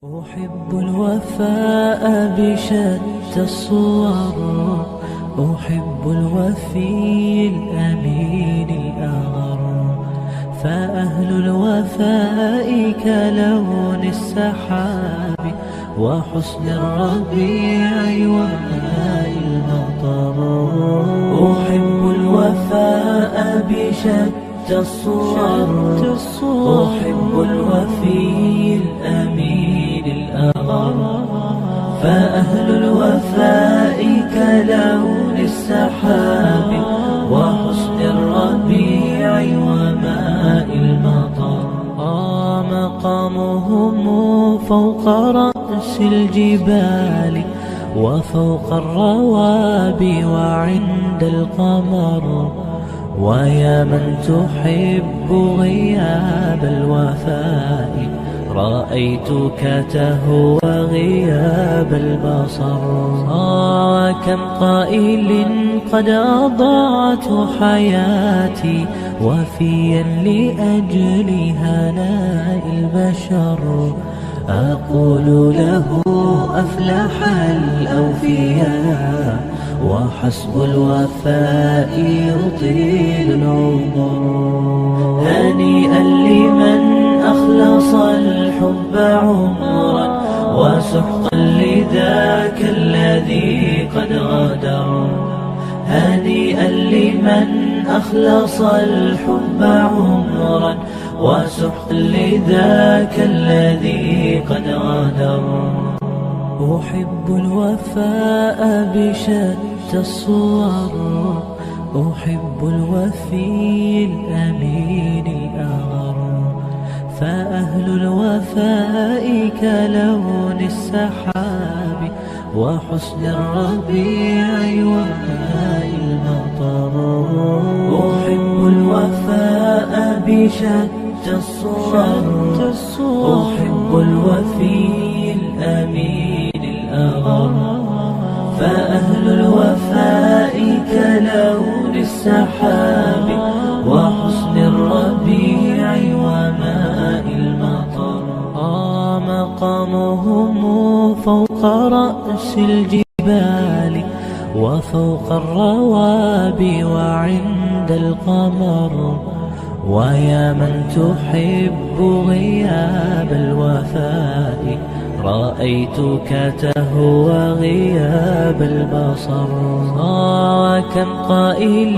أحب الوفاء بشتى الصور، أحب الوفي الأمين الأغر، فأهل الوفاء كلون السحاب وحسن الربيع وماء المطر. أحب الوفاء بشتى الصور، أحب الوفي الأمين الأغر، فأهل الوفاء كلون السحاب وحسن الربيع وماء المطر. مقامهم فوق رأس الجبال وفوق الروابي وعند القمر، ويا من تحب غياب الوفاء رأيتك تهوى غياب البصر. كم قائل قد أضعت حياتي وفيا لأجل هناء البشر، أقول له أفلح الأوفياء وحسب الوفاء يطيل العمر. هنيئا لمن أخلص الحب عمرا وسحقا لذاك الذي قد غدر. هنيئا لمن أخلص الحب عمرا وسحقا لذاك الذي قد غدر. أحب الوفاء بشتى الصور، أحب الوفي الأمين الأغر، فأهل الوفاء كلون السحاب وحسن الربيع وماء المطر. أحب الوفاء بشتى الصور، أحب الوفي الأمين الأغر، فأهل الوفاء كلون السحاب وحسن الربيع وماء المطر. مقامهم فوق رأس الجبال وفوق الروابي وعند القمر، ويا من تحب غياب الوفاء رأيتك تهوى غياب البصر. كم قائل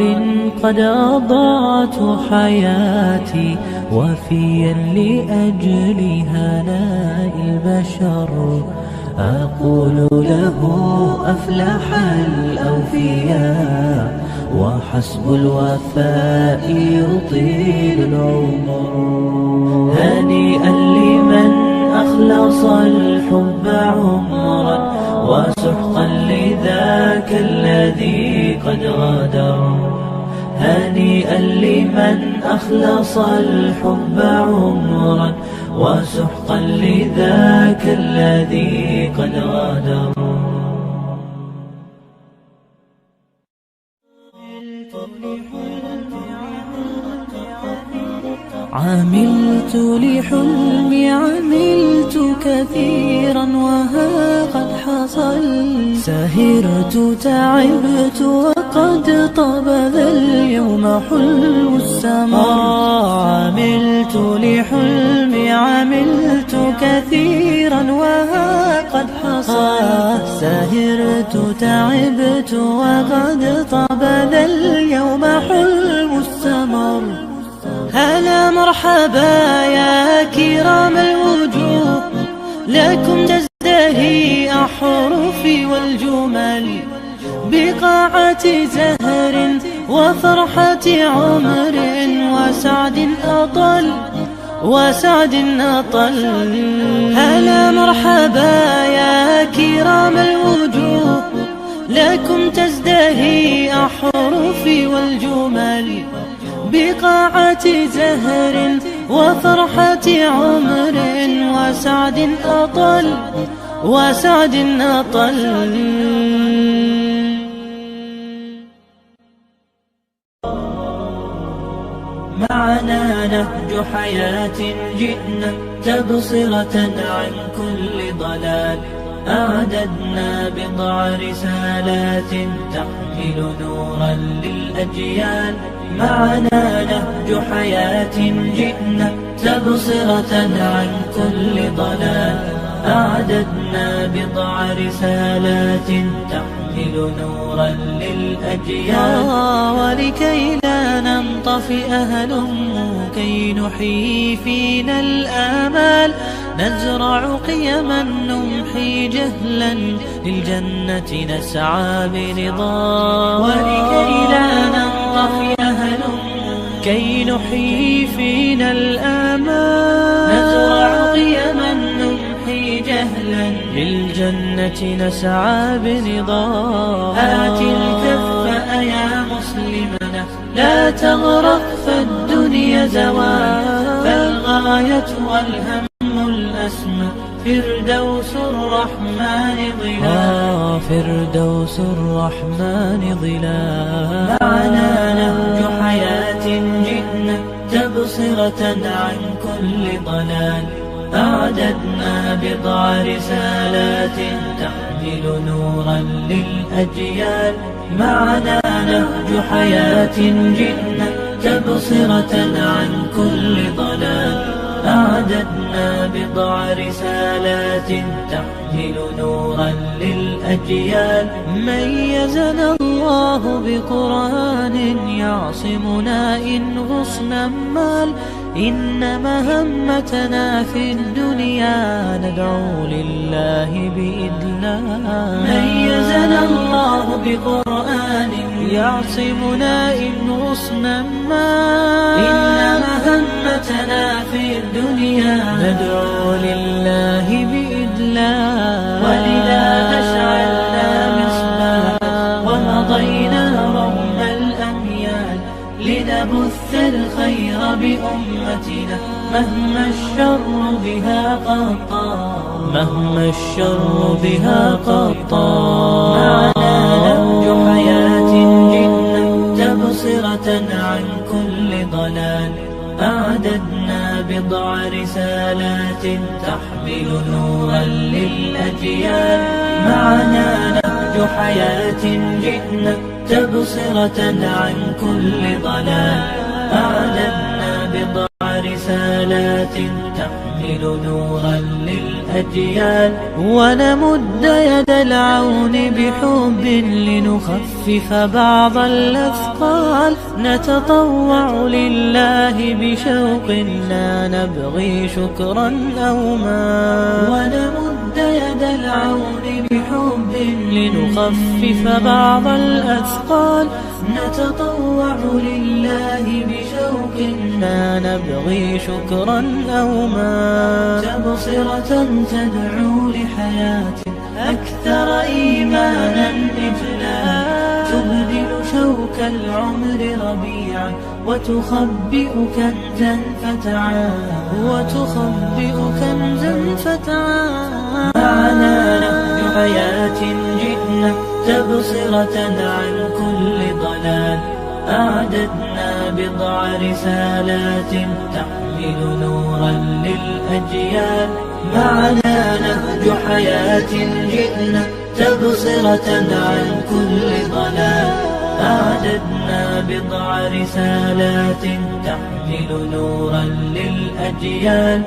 قد أضعت حياتي وفيا لأجل هناء البشر، أقول له أفلح الأوفياء وحسب الوفاء يطيل العمر. هنيئا لمن أخلص الحب عمرا وسحقا لذاك الذي قد غدر. هنيئا لمن أخلص الحب عمرا وسحقا لذاك الذي قد غدر. عملت لحلمي عملت كثيرا وها قد حصل، سهرت تعبت وقد طاب ذا اليوم حلو السمر. عملت لحلمي عملت كثيرا وها قد حصل، سهرت تعبت وقد طاب ذا اليوم حلو السمر. هلا مرحبا يا كرام الوجوه، لكم تزدهي أحرفي والجمل بقاعة زهر وفرحة عمر وسعد أطل. هلا مرحبا يا كرام الوجوه، لكم تزدهي أحرفي والجمل بقاعة زهر وفرحة عمر وسعد أطل. معنا نهج حياة جئنا تبصرة عن كل ضلال. أعددنا بضع رسالات تحمل نورا للأجيال. معنا نهج حياة جئنا تبصرة عن كل ضلال. أعددنا بضع رسالات تحمل نورا للأجيال. ولكي لا ننطفئ هلم كي نحيي فينا الآمال. نزرع قيما نمحي جهلا للجنة نسعى برضا. ولكي لا ننطفئ هلم كي نحيي فينا الآمال. نزرع قيما نمحي جهلا للجنة نسعى برضا. هات الكف يا مسلمنا لا تغرق فالدنيا زوال. فالغاية والهم الأسمى فردوس الرحمن ظلال. فردوس الرحمن ظلال. معنا نهج حياة جئنا تبصرة عن كل ضلال. أعددنا بضع رسالات تحمل نورا للأجيال. معنا نهج حياة جئنا تبصرة عن كل ضلال. أعددنا بضع رسالات تحمل نورا للأجيال. ميزنا الله بقرآن يعصمنا إن غصنا مال. إن مهمتنا في الدنيا ندعو لله بإذلال. ميزنا الله بقرآن يعصمنا إن غصنا مال. إن مهمتنا في الدنيا ندعو لله بإذلال. ولذا أشعلنا مصباح ومضينا رغم الأميال. لنبث الخير بأمتنا مهما الشر بها قد طال. مهما الشر بها قد طال. معنا نهج حياة جئنا تبصرة عن كل ضلال. أعددنا بضع رسالات تحمل نورا للأجيال. معنا نهج حياة جئنا تبصرة عن كل ضلال. أعددنا بضع رسالات تحمل نورا للأجيال. ونمد يد العون بحب لنخفف بعض الأثقال. نتطوع لله بشوق لا نبغي شكرا أو مال. ونمد يد العون بحب لنخفف بعض الأثقال. نتطوع لله بشوق لا نبغي شكرا أو مال. تبصرة تدعو لحياة أكثر إيمانا إجلالا. تبدل شوك العمر ربيعا وتخبئ كنزا فتعال. وتخبئ كنزا فتعال. معنا نهج حياة جئنا تبصرة عن كل ضلال. أعددنا بضع رسالات تحمل نورا للأجيال. معنا نهج حياة جئنا تبصرة عن كل ضلال. أعددنا بضع رسالات تحمل نورا للأجيال.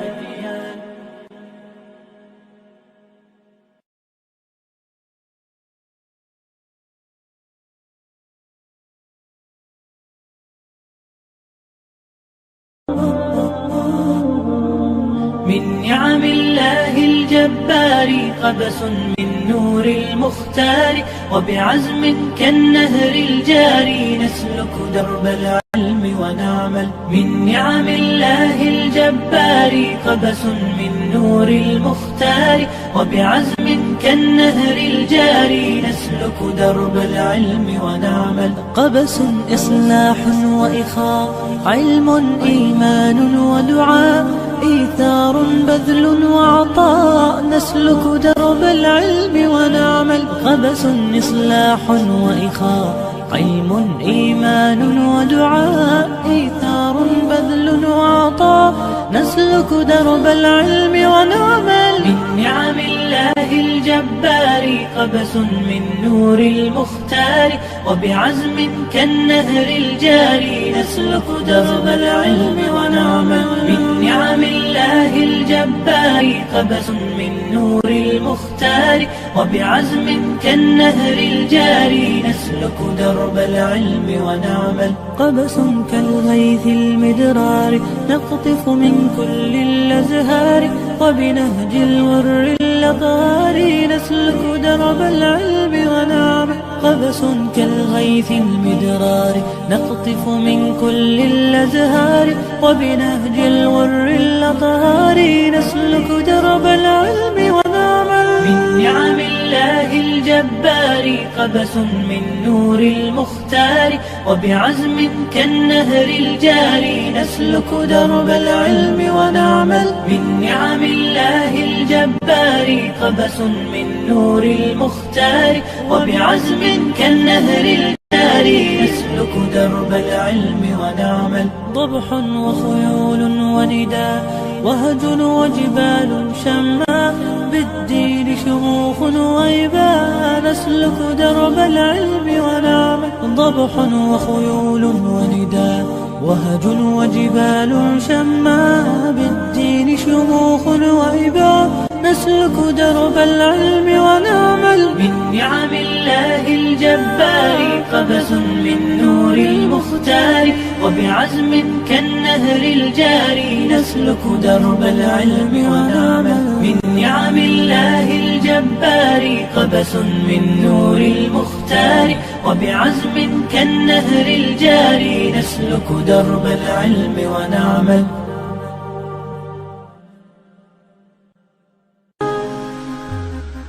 من نعم الله الجبار قبس من نور المختار. وبعزم كالنهر الجاري نسلك درب العلم ونعمل. من نعم الله الجبار قبس من نور المختار. وبعزم كالنهر الجاري نسلك درب العلم ونعمل. قبس إصلاح وإخاء علم إيمان ودعاء. إيثار بذل وعطاء نسلك درب العلم ونعمل. قبس إصلاح وإخاء علم إيمان ودعاء إيثار بذل وعطاء نسلك درب العلم ونعمل من نعم الله الجبار قبس من نور المختار وبعزم كالنهر الجاري نسلك درب العلم ونعمل من نعم الله الجبار قبس من نور المختار وبعزم كالنهر الجاري نسلك درب العلم ونعمل قبس كالغيث المدرار نقطف من كل الأزهار وبنهج الور اللطار نسلك درب العلم ونعمل قبس كالغيث المدرار نقطف من كل الأزهار وبنهج الور اللطار نسلك درب العلم ونعمل من نعم الله الجبار قبس من نور المختار وبعزم كالنهر الجاري نسلك درب العلم ونعمل من نعم الله الجبار قبس من نور المختار وبعزم كالنهر الجاري نسلك درب العلم ونعمل ضبح وخيول ونداء وهج وجبال شماء بالدين شموخ وإباء نسلك درب العلم ونعمل ضبح وخيول ونداء وهج وجبال شماء بالدين شموخ وإباء نسلك درب العلم ونعمل من نعم الله الجبار قبس من نور المختار وبعزم كالنهر الجاري نسلك درب العلم ونعمل من نعم الله الجبار قبس من نور المختار وبعزم كالنهر الجاري نسلك درب العلم ونعمل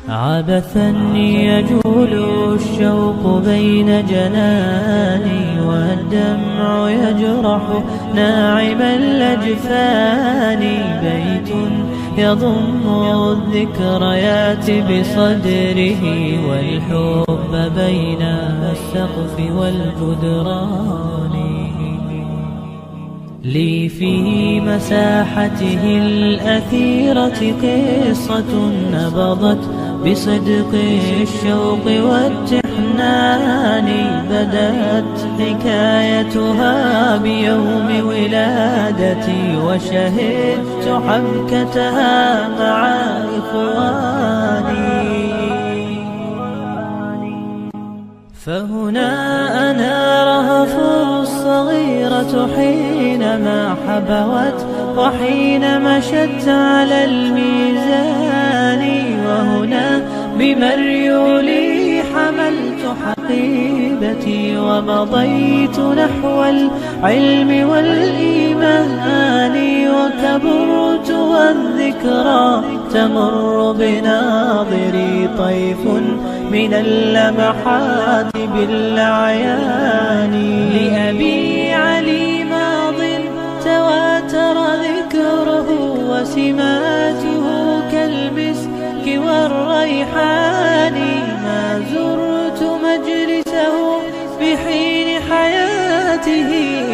عبثا يجول الشوق بين جناني والدمع يجرح ناعم الأجفان بيت يضم الذكريات بصدره والحب بين السقف والجدران لي في مساحته الأثيرة قصة نبضت بصدق الشوق والتحنان بدأت حكايتها بيوم ولادتي وشهدت حبكتها مع إخواني فهنا أنا رهف الصغيرة حينما حبوت وحين مشت على الميزان وهنا بمريولي حملت حقيبتي ومضيت نحو العلم والإيمان وكبرت والذكرى تمر بناظري طيف من اللمحات بالأعيان لأبي علي ماض تواتر ذكره وسماته كالمسك والريحان ما زرت مجلسه بحين حياته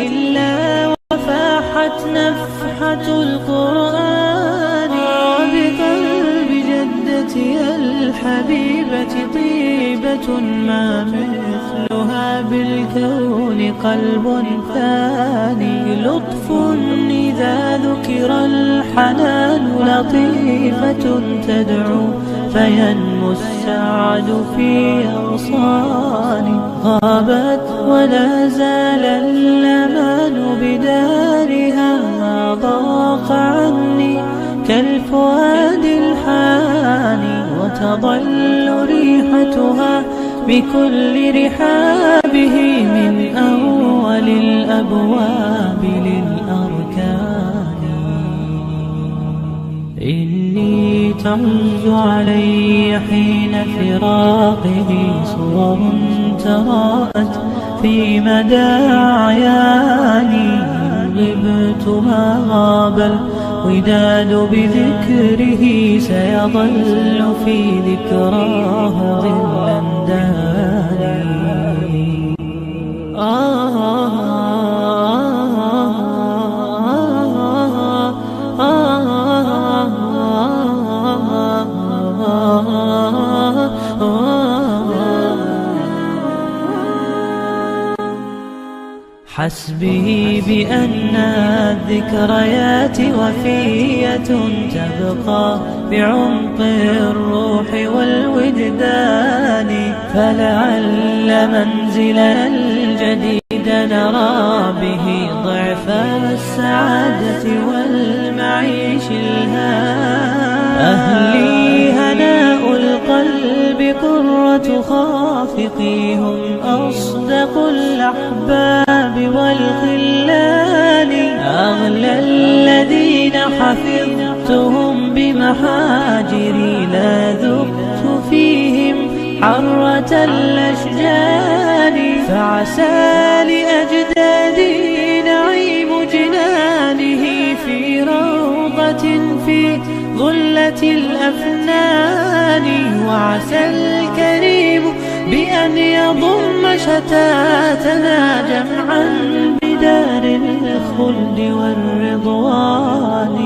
إلا وفاحت نفحة القرآن وبقلب جدتي الحبيبة طيبة ما مثلها بالكون قلب ثاني لطف إذا ذكر الحنان لطيفة تدعو فينمو السعد في أغصاني غابت ولا زال الأمان بدارها ما ضاق عني كالفؤاد الحاني وتظل ريحتها بكل رحابه من أول الأبواب للأركان إني تعز علي حين فراقه صور تراءت في مدى أعياني غبت ما غاب الوداد بذكره سيظل في ذكراه ظلا داني حسبي بأن الذكريات وفية تبقى بعمق الروح والوجدان، فلعل منزلنا الجديد نرى به ضعف السعادة والمعيش الهان. أهلي هناء القلب قرة خافقي، هم أصدق الأحباب والخلان، أغلى الذين حفظتهم بمحاجري، لا ذقت فيهم حرة الأشجان. فعسى لأجدادي نعيم جنانه في روضة في ظلة الأفنان، وعسى الكريم بأن يضم شتاتنا جمعا بدار الخلد والرضوان.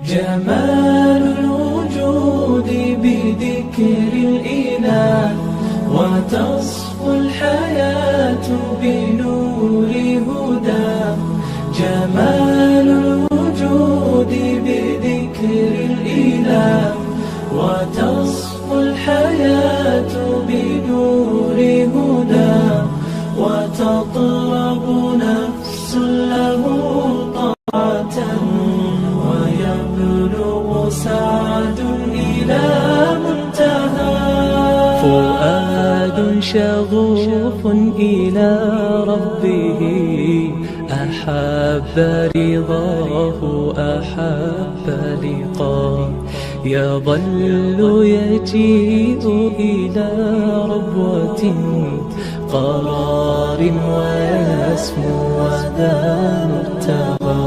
جمال الوجود بذكر الإله، وتصفو الحياة بنور هداه. جمال الوجود بذكر الإله، وتصفو الحياة بنور هداه. وتطلب نفس له طاعة، ويبلغ سعد إلى منتهى. فؤاد شغوف إلى ربه، أحب رضاه أحب لقاه. يظل يجيء إلى ربوة قرار، ويسمو وذا مرتضى.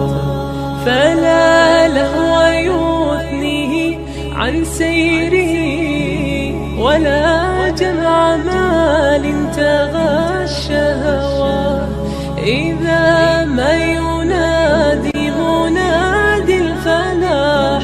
فلا لهو يثنيه عن سيره، ولا جمع مال تغشى هواه. إذا ما ينادي منادي الفلاح،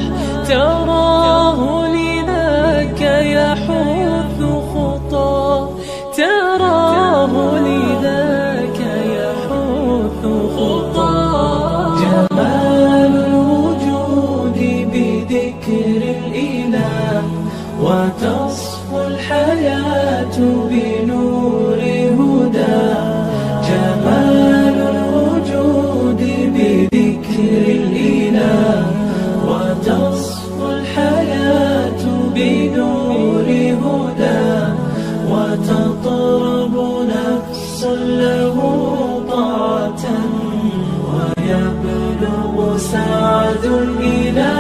تراه لذاك يحث خطاه. تراه لذاك يحث خطاه. جمال الوجود بذكر الإله، وتصفو الحياة بنور هداه. جمال الوجود بذكر الإله، وتصفو الحياة بنور هداه. وتطرب نفس له طاعة، ويبلغ سعد إلى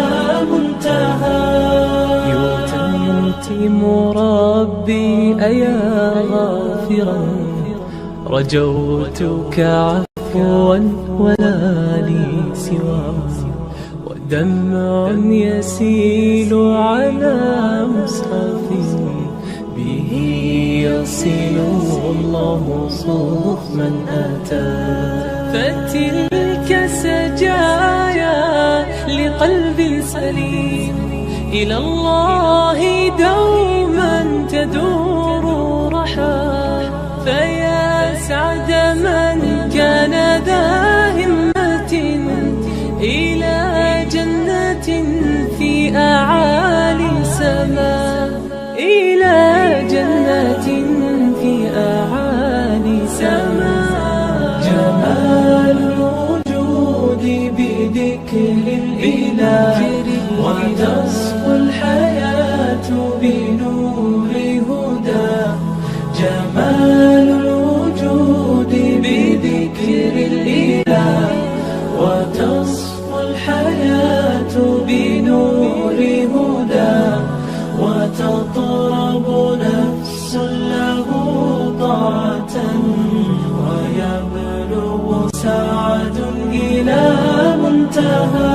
منتهى. يتمتم ربي أيا غافرا، رجوتك عفوا ولا لي سواه. ودمع يسيل على مصحف، به يصل الله صوف من أتى. فتلك سجايا لقلب سليم، إلى الله دوما تدور رحى. فيا سعد من كان ذا همة، إلى جنة في أعالي سماء. إلى جنة في أعالي سماء. جمال الوجود بذكر الإله، وتصفو الحياة بنور هداه. جمال الوجود لها.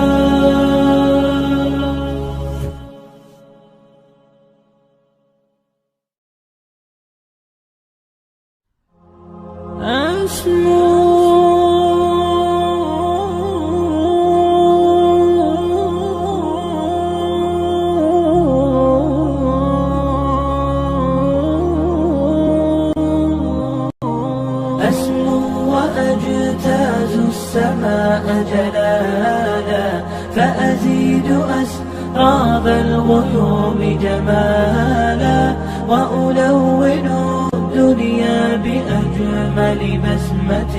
أسمو وأجتاز السماء جلالا، فأزيد أسراب الغيوم جمالا، وألون الدنيا بأجمل بسمة،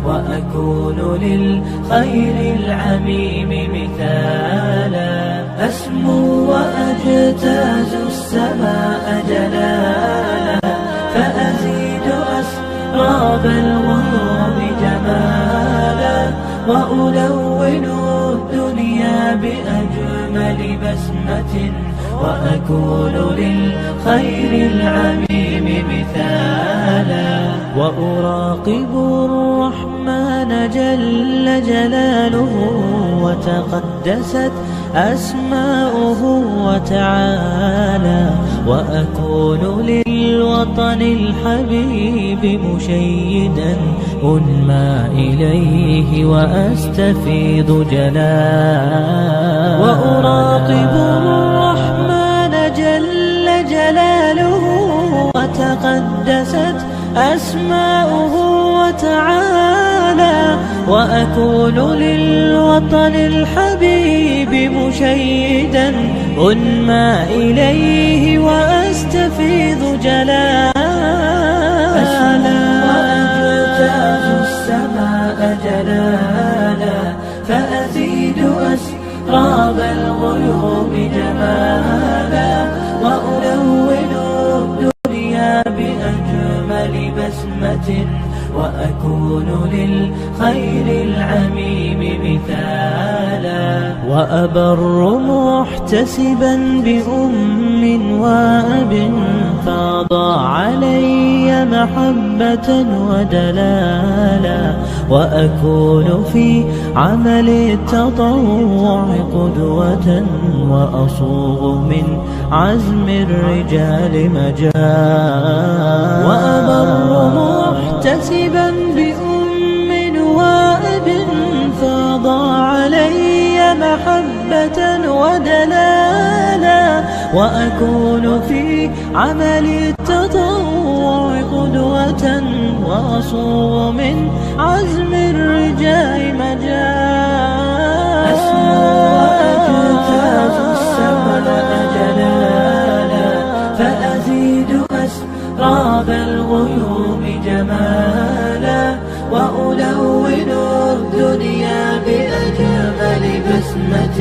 وأكون للخير العميم مثالا. أسمو وأجتاز السماء جلالا، فأزيد أسراب الغيوم جمالا، وألون الدنيا بأجمل بسمة، وأكون للخير العميم مثالا. وأراقب الرحمن جل جلاله، وتقدست أسماؤه وتعالى، وأكون للوطن الحبيب مشيدا أنمى إليه وأستفيض جلالا. وأراقب الرحمن جل جلاله، وتقدست أسماؤه وتعالى، وأكون للوطن الحبيب مشيدا أنمى إليه وأستفيض جلالا. وأجتاز السماء جلالا، فأزيد أسراب الغيوم جمالا، وألون الدنيا بأجمل بسمة، وأكون للخير العميم مثالا. وأبر محتسبا بأم وأب، فاض علي محبة ودلالا، وأكون في عمل التطوع قدوة، وأصوغ من عزم الرجال مجالا. وأبر محتسبا بأم وأب، فاض علي محبة ودلالا، وأكون في عمل التطوع قدوة، وأصوغ من عزم الرجال مجالا. أسمو وأجتاز السماء جلالا، فأزيد أسراب الغيوم جمالا، وألون الدنيا بأجمل بسمة،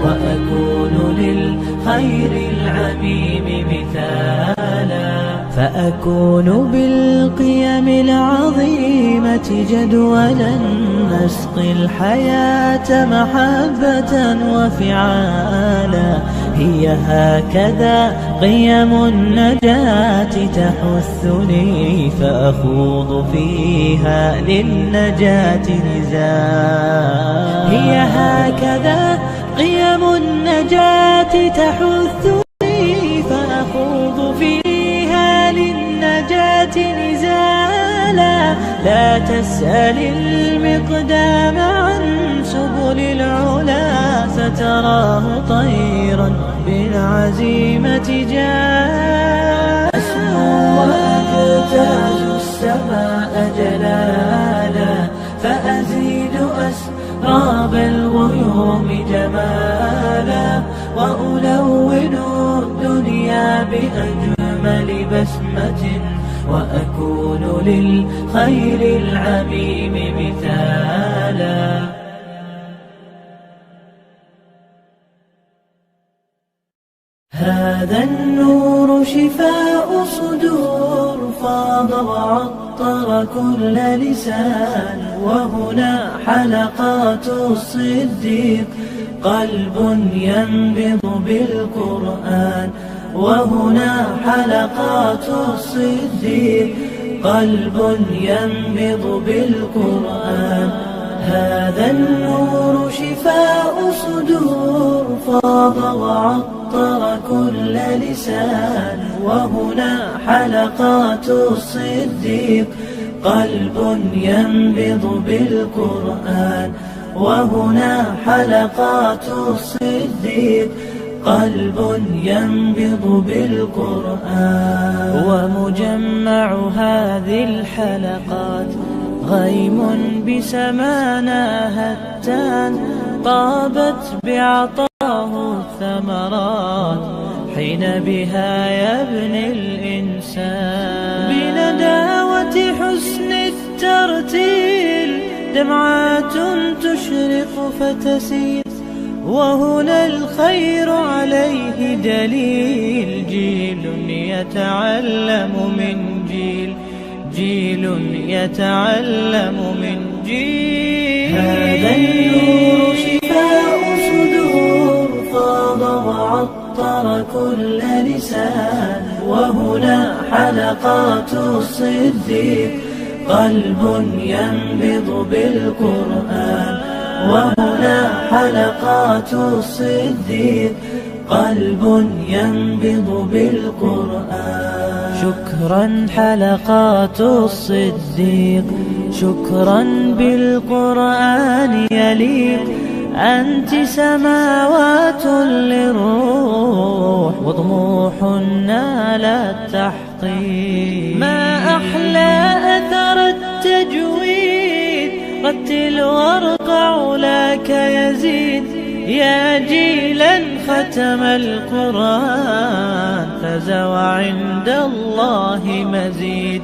وأكون للخير العميم مثالا. فأكون بالقيم العظيمة جدولا، نسقي الحياة محبة وفعالا. هي هكذا قيم النجاة تحثني، فأخوض فيها للنجاة نزالا. هي هكذا قيم النجاة تحثني، فأخوض فيها للنجاة نزالا. لا تسأل المقدام عن سبل العلا، ستراه طيرا بالعزيمة جاء. أسمو وأجتاز السماء جلالا، فأزيد أسراب الغيوم جمالا، وألون الدنيا بأجمل بسمة، وأكون للخير العميم مثالا. هذا النور شفاء صدور، فاض وعطر كل لسان، وهنا حلقات الصديق، قلب ينبض بالقرآن. وهنا حلقات الصديق، قلب ينبض بالقرآن. هذا النور شفاء صدور فاض وعطر كل لسان. وهنا حلقات الصديق قلب ينبض بالقرآن. وهنا حلقات الصديق قلب ينبض بالقرآن. ومجمع هذه الحلقات غيم بسمانا هتان، طابت بعطاه الثمرات حين بها يبني الإنسان. بنداوة حسن الترتيل دمعات تشرق فتسيل، وهنا الخير عليه دليل. جيل يتعلم من جيل، جيل يتعلم من جيل. هذا النور شفاء صدور فاض وعطر كل لسان. وهنا حلقات الصديق قلب ينبض بالقرآن. وهنا حلقات الصديق قلب ينبض بالقرآن. شكرا حلقات الصديق، شكرا بالقرآن يليق. أنت سماوات للروح وطموح نال التحقيق. ما أحلى أثر التجويد، رتل وارقع لك يزيد. يا جيلا ختم القرآن، فاز وعند الله مزيد،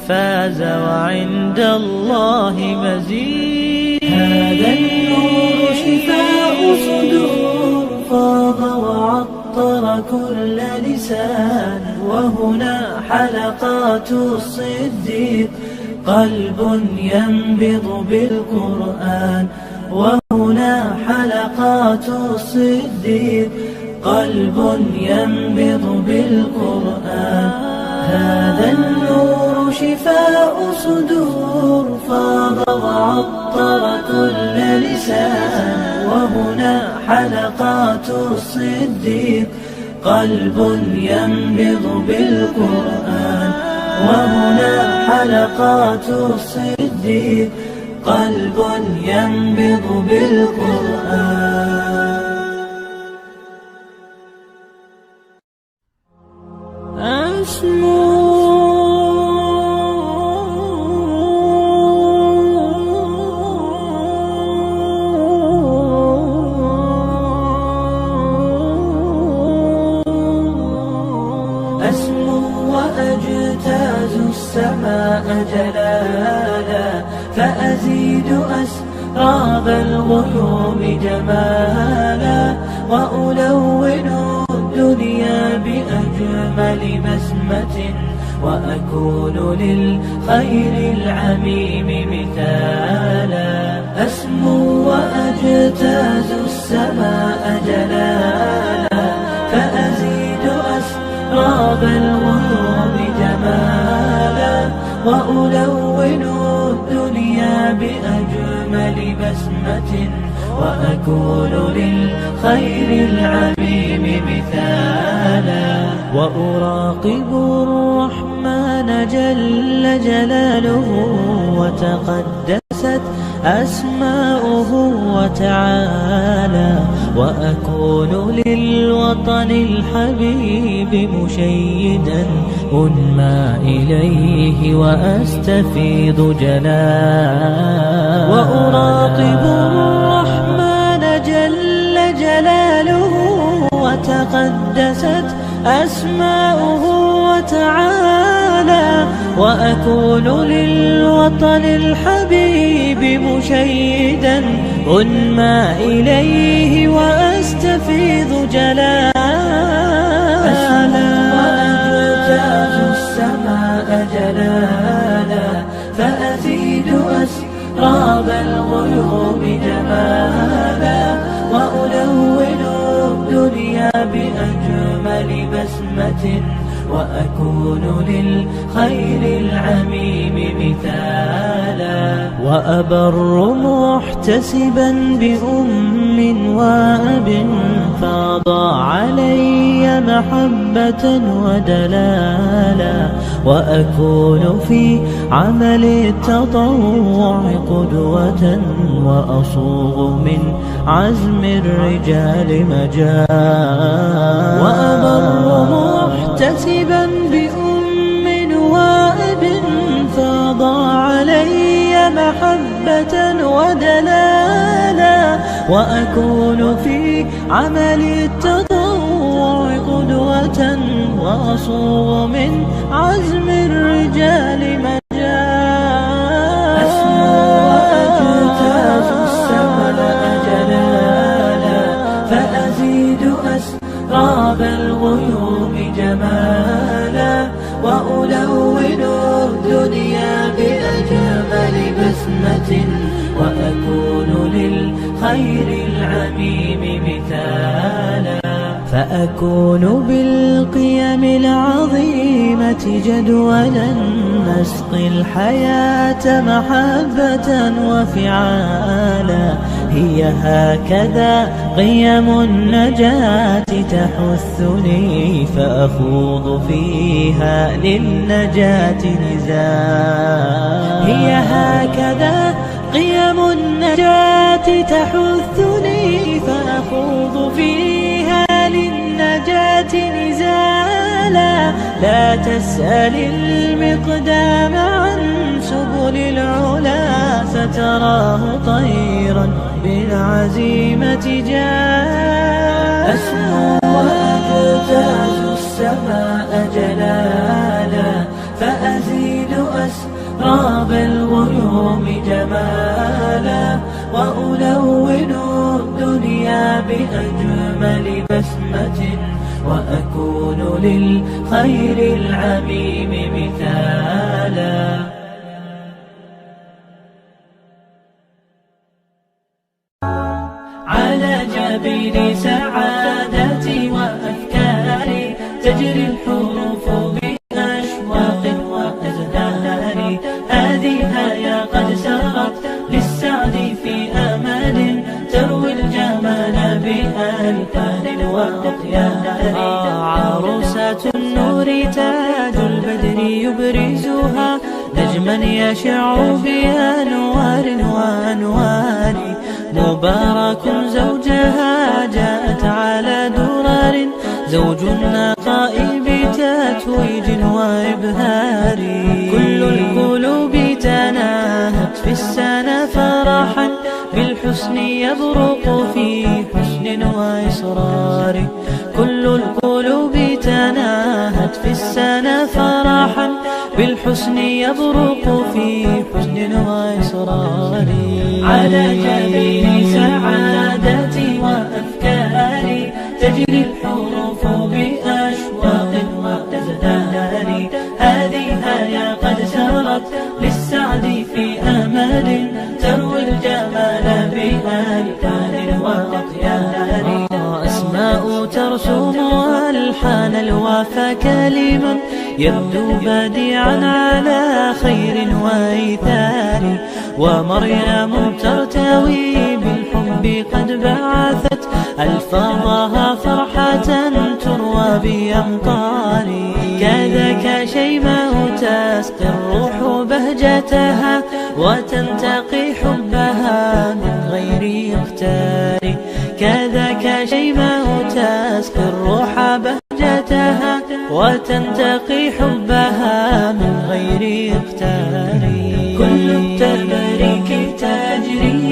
فاز وعند الله مزيد. هذا النور شفاء صدور فاض وعطر كل لسان. وهنا حلقات الصديق قلب ينبض بالقرآن. وهنا حلقات الصديق قلب ينبض بالقرآن. هذا النور شفاء صدور فاض وعطر كل لسان. وهنا حلقات الصديق قلب ينبض بالقرآن. وهنا حلقات الصديق قلب ينبض بالقرآن. أسمو وأجتاز السماء جلالا، فأزيد أسراب الغيوم جمالا، وألون الدنيا بأجمل بسمة، وأكون للخير العميم مثالا. أسمو وأجتاز السماء جلالا، فأزيد أسراب الغيوم جمالا، وألون الدنيا بأجمل بسمة، وأكون للخير العميم مثالا. وأراقب الرحمن جل جلاله، وتقدست أسماؤه وتعالى، وأكون للوطن الحبيب مشيدا أنمى إليه وأستفيض جلالا. وأراقب الرحمن جل جلاله، وتقدست أسماؤه وتعالى، وأكون للوطن الحبيب مشيدا أنمى إليه وأستفيض جلالا. وأجتاز السماء جلالا، فأزيد أسراب الغيوم جمالا، وألون الدنيا بأجمل بسمة، وأكون للخير العميم مثالا. وأبر محتسبا بأم وأب فاض علي محبة ودلالا، وأكون في عمل التطوع قدوة وأصوغ من عزم الرجال مجالا. وأبر محتسبا بأم وأب فاض علي محبة ودلالا، وأكون في عمل التطوع قدوة وأصوغ من عزم الرجال مجالا. أسمو وأجتاز السماء جلالا، فأزيد أسراب الغيوم جمالا، وألون الدنيا بأجمل بسمة، وأكون للخير العميم مثالا. فأكون بالقيم العظيمة جدولا، نسقي الحياة محبة وفعالا. هي هكذا قيم النجاة تحثني، فأخوض فيها للنجاة نزالا. هي هكذا قيم النجاة تحثني، فأخوض فيها للنجاة نزالا. لا تسأل المقدام عن سبل العلا، ستراه طيرا بالعزيمة جاء. أسمو وأجتاز السماء جلالا، فأزيد أسراب الغيوم جمالا، وألون الدنيا بأجمل بسمة، وأكون للخير العميم مثالا. على جبين سعادتي وأفكاري تجري الحروف بأشواق وأزهار، هذه يا قد سرت للسعد في أمل، تروي الجمال بألفان وأطيار. عروسة النور تاج البدر يبرزها، نجما يشع بأنوار وأنوار. مبارك زوجها جاءت على درر، زوج النقاء بتتويج وإبهار. كل القلوب تناهت في السنة فرحا، بالحسن يبرق في حسن وإصرار. كل القلوب تناهت في السنة فرحا، بالحسن يبرق في حسن وإصرار. على جبين سعادتي وأفكاري تجري الحروف بأشواق وأزهار، هذه يا قد سرت للسعد في أمل، تروي الجمال بألفان وأطيار. أسماء ترسم ألحان الوفا كلما، يبدو بديعا على خير وإيثار. ومريم ترتوي بالحب قد بعثت، ألفاظها فرحة تروى بأمطار. كذاك شيماء تسقي الروح بهجتها، وتنتقي حبها من غير اختار. كذاك شيماء تسقي الروح بهجتها، وتنتقي حبها من غير اختار. كل التباريك تجري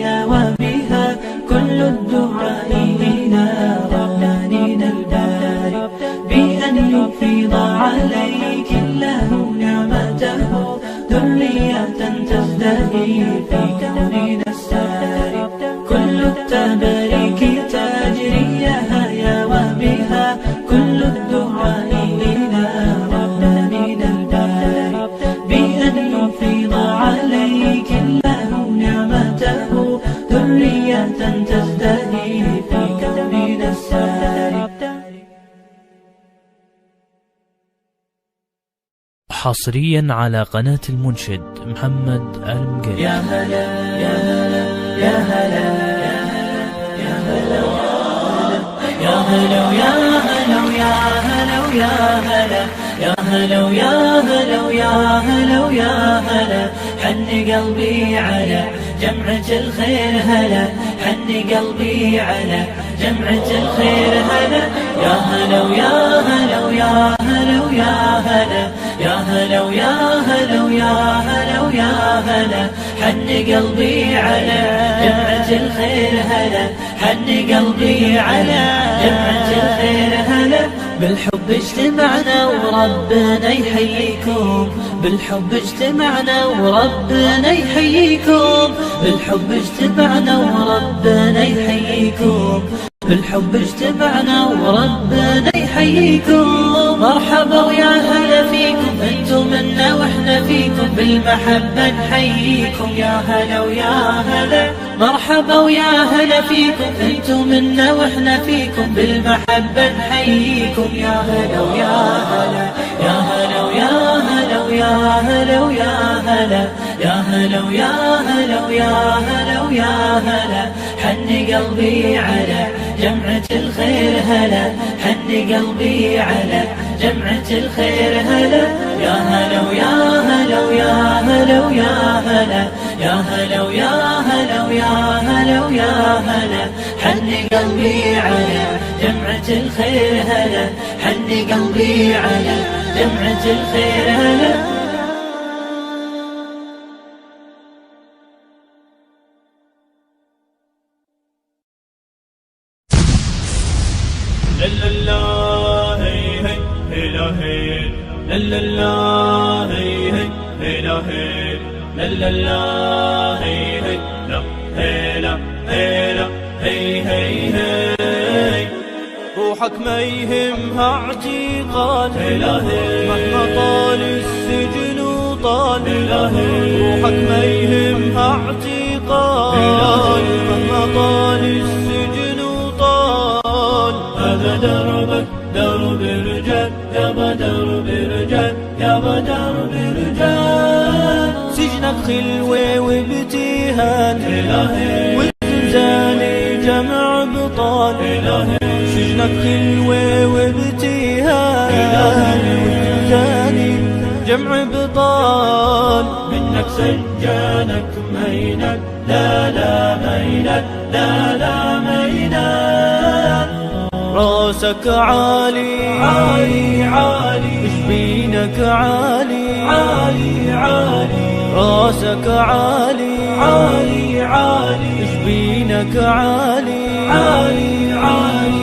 يا وبها، كل الدعاء إلى رحمن الباري، بأن يفيض عليك الله نعمته، ذرية تزدهي في كوننا الساري. كل التباريك تجري يا وبها، كل الدعاء إلى رحمن الباري، بأن يفيض عليك الله نعمته، ذرية تزدهي في كوننا الساري. حصريا على قناة المنشد محمد المقيري. يا هلا يا هلا يا هلا يا هلا يا هلا يا هلا يا هلا يا هلا يا هلا يا هلا يا هلا يا هلا حن قلبي على جمعة الخير هلا حن قلبي على جمعة الخير هلا يا هلا ويا هلا ويا هلا ويا هلا يا هلا ويا هلا ويا هلا ويا هلا حن قلبي على جمعة الخير هلا حن قلبي على جمعة الخير هلا بالحب اجتمعنا وربنا يحييكم بالحب اجتمعنا وربنا يحييكم بالحب اجتمعنا وربنا يحييكم بالحب اجتمعنا وربنا يحييكم مرحبا ويا هلا فيكم انتم منا واحنا فيكم بالمحبة نحييكم يا هلا ويا هلا مرحبا ويا هلا فيكم انتم منا واحنا فيكم بالمحبة نحييكم يا هلا ويا هلا يا هلا ويا هلا ويا هلا ويا هلا يا هلا ويا هلا ويا هلا ويا هلا حن قلبي على جمعة الخير هلا حن قلبي على جمعة الخير هلا يا هلا ويا هلا ويا هلا ويا هلا يا هلا ويا هلا ويا هلا ويا هلا حن قلبي على جمعة الخير هلا حن قلبي على جمعة الخير هلا لا لا هي هي لا هي لا لا هي هي لا هي لا لا هي هي لا هي لا هي هي روحك ما يهمها اعتقاد مهما طال السجن وطال روحك ما يهمها اعتقاد مهما طال السجن وطال هذا دربك درب رجال يابا درب رجال يابا درب رجال سجنك خلوة وابتهال والزنزاني جمع بطال سجنك خلوة وابتهال والزنزاني جمع بطال منك سجانك مينك لا لا مينك لا لا مينك راسك عالي عالي عالي جبينك عالي عالي عالي راسك عالي عالي عالي جبينك عالي عالي عالي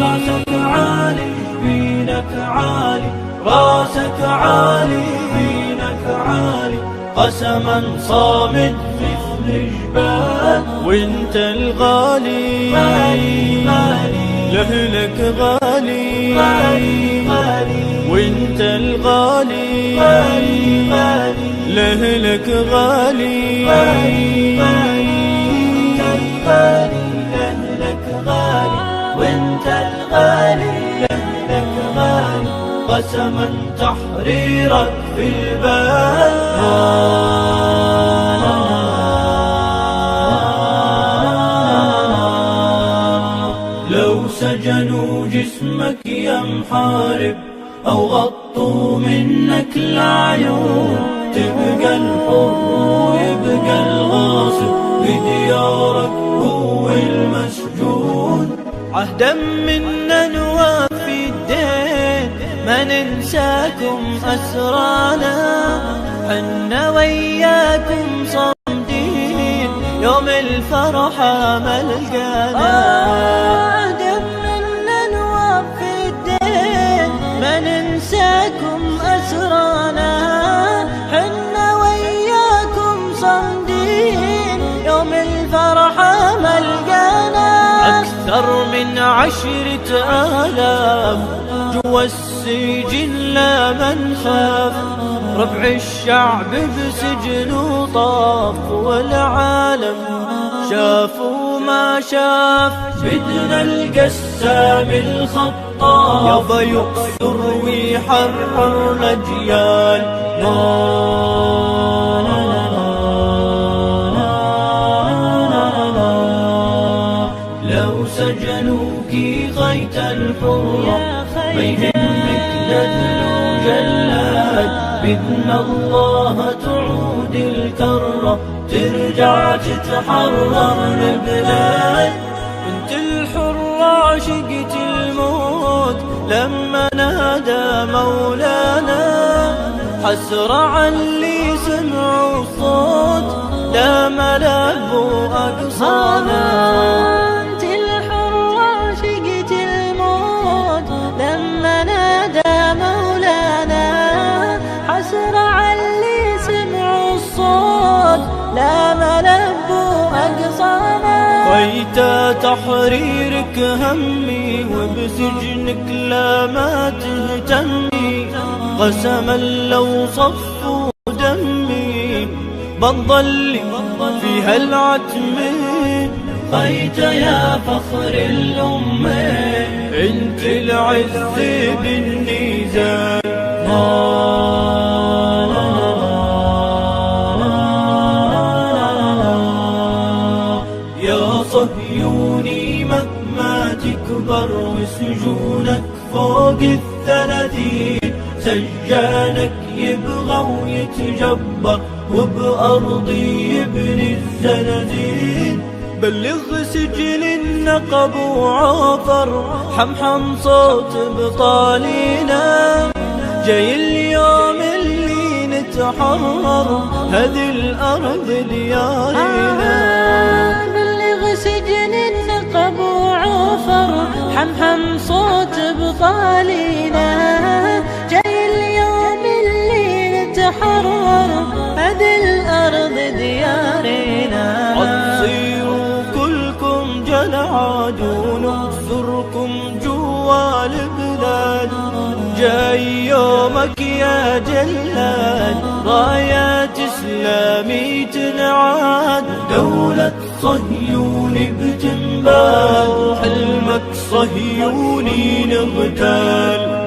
راسك عالي جبينك عالي راسك عالي جبينك عالي قسما صامت مثل جبال وانت الغالي مالي مالي لهلك غالي مالي مالي وانت الغالي مالي مالي لهلك غالي مالي مالي لهلك غالي وانت الغالي لهلك غالي قسما تحريرك في البال لو سجنوا جسمك يا محارب أو غطوا منك العيون تبقى الحر ويبقى الغاصب بديارك هو المسجون عهدا منا نوافي الدين ما ننساكم أسرانا حنا وياكم صامدين يوم الفرحة ملقانا ما ننساكم أسرانا حنا وياكم صامدين يوم الفرحة ملقانا أكثر من 10,000 جوا السجن لا من خاف، ربع الشعب بسجن وطاف، والعالم شافوا ما شاف. بدنا القسام الخطاف يابا يقصر ويحرر الأجيال. لو سجنوك غيت الحرة ما يهمك نذل وجلاد، بإذن الله تعود الكرة ترجع تتحرر البلاد. بنت الحرة عشقت الموت لما نادى مولانا، حسرة عاللي سمعوا الصوت لا ملبوا أقصانا. بنت الحرة عشقت الموت لما نادى مولانا، حسرة عاللي سمعوا الصوت لا ملبوا أقصانا. ويتا تحريرك همي وبسجنك لا ما تهتمي، قسما لو صفوا دمي بتضلي في هالعتمة. خيت يا فخر الأمة انت العز بالنيزان. يا صهيوني مهما تكبر وسجونك فوق 30، سجانك يبغى ويتجبر وبأرضي يبني الزنازين. بلغ سجن النقب وعافر حمحم صوت بطالينا، جاي اليوم اللي نتحرر هذه الأرض ديارنا. بلغ سجن النقب وعافر حمحم صوت بطالينا، جاي اليوم اللي نتحرر هذه الأرض ديارنا. عتصيروا كلكم جلعاد ونكسركم جوا البلاد، جاي يومك يا جلاد رايات إسلامي تنعاد. دولة صهيوني بتنبال حلمك صهيوني نغتال.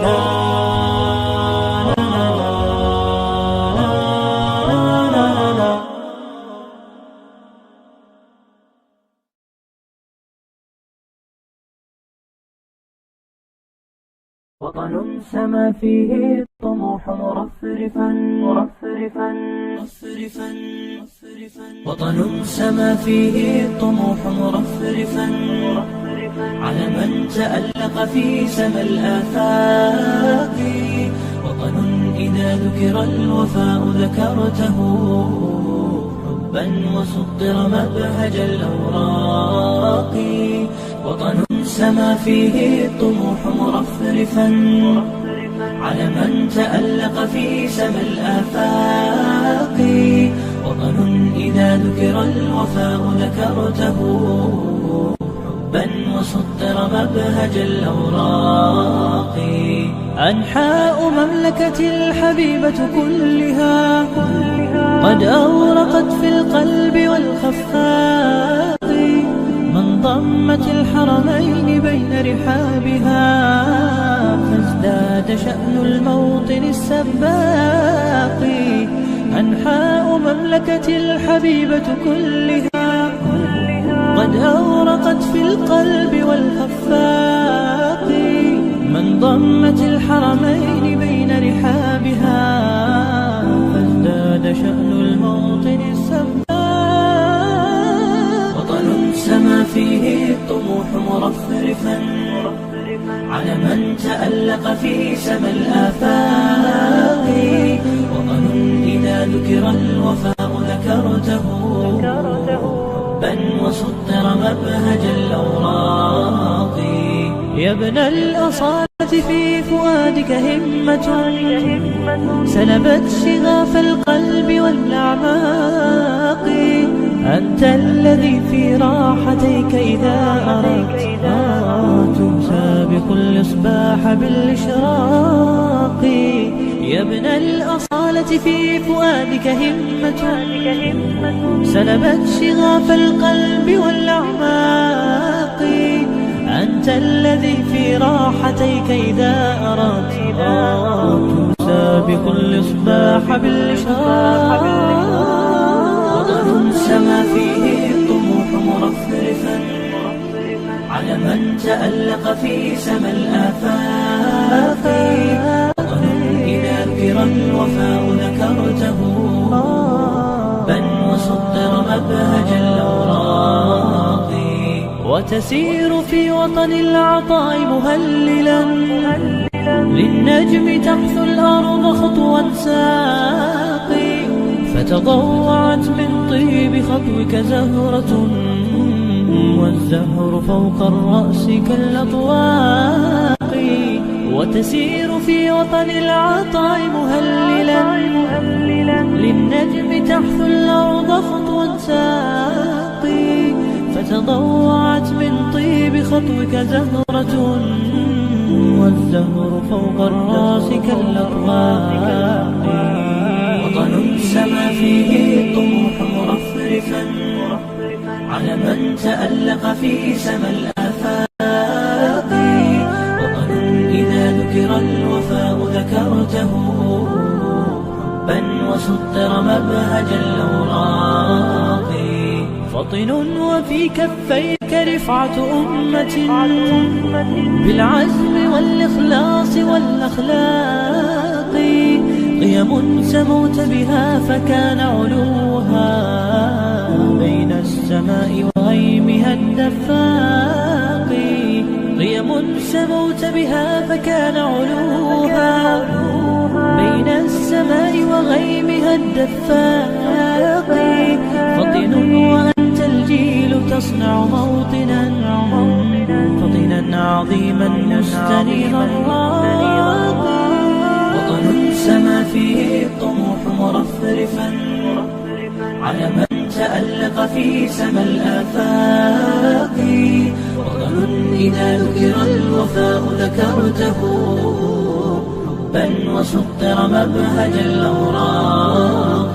وطن سما فيه الطموح مرفرفا. وطن سما فيه الطموح مرفرفا، على من تألق في سما الآفاق. وطن إذا ذكر الوفاء ذكرته حبا وسطر مبهج الأوراق. وطن سما فيه الطموح مرفرفا، على من تألق في سما الآفاق. وطن إذا ذكر الوفاء ذكرته حبا وسطر مبهج الأوراق. أنحاء مملكة الحبيبة كلها قد أورقت في القلب والخفاق. من ضمت الحرمين بين رحابها فازداد شأن الموطن السباق. أنحاء مملكة الحبيبة كلها قد أورقت في القلب والخفاق. من ضمت الحرمين بين رحابها فازداد شأن الموطن السباق. وطن سما فيه الطموح مرفرفا، على من تألق في سما الآفاق. وطن إذا ذكر الوفاء ذكرته حبا وسطر مبهج الأوراق. يا ابن الأصالة في فؤادك همة سلبت شغاف القلب والأعماق. أنت الذي في راحتيك إذا أردت تمسى تسابق الإصباح بالإشراق. يا ابن الأصالة في فؤادك همة سلبت شغاف القلب والأعماق. أنت الذي في راحتيك إذا أردت تسابق الإصباح بالإشراق. وطن سما فيه الطموح مرفرفا على من تألق في سما الآفاق. وطن إذا ذكر الوفاء ذكرته بن وسطر مبهج الأوراق. وتسير في وطن العطاء مهللا للنجم تحثو الأرض خطوا ساقي. فتضوعت من طيب خطوك زهرة والزهر فوق الرأس كالأطواق. وتسير في وطن العطاء مهللا للنجم تحثو الأرض خطوا ساقي. فتضوعت من طيب خطوك زهرة والزهر فوق الراس كالأطواق. وطن سما فيه الطموح مرفرفا على من تألق في سما الآفاق. وطن إذا ذكر الوفاء ذكرته حبا وسطر مبهج الأوراق. فطن وفي كفيك رفعة أمة بالعزم والإخلاص والأخلاق. قيم سموت بها فكان علوها بين السماء وغيمها الدفاق. قيم سموت بها فكان علوها بين السماء وغيمها الدفاق. فطن وأنت الجيل تصنع موطنا عظيما مستنير الراق. وطن سما فيه الطموح مرفرفا على من تألق في سما الآفاق. وطن إذا ذكر الوفاء ذكرته حبا وسطر مبهج الأوراق.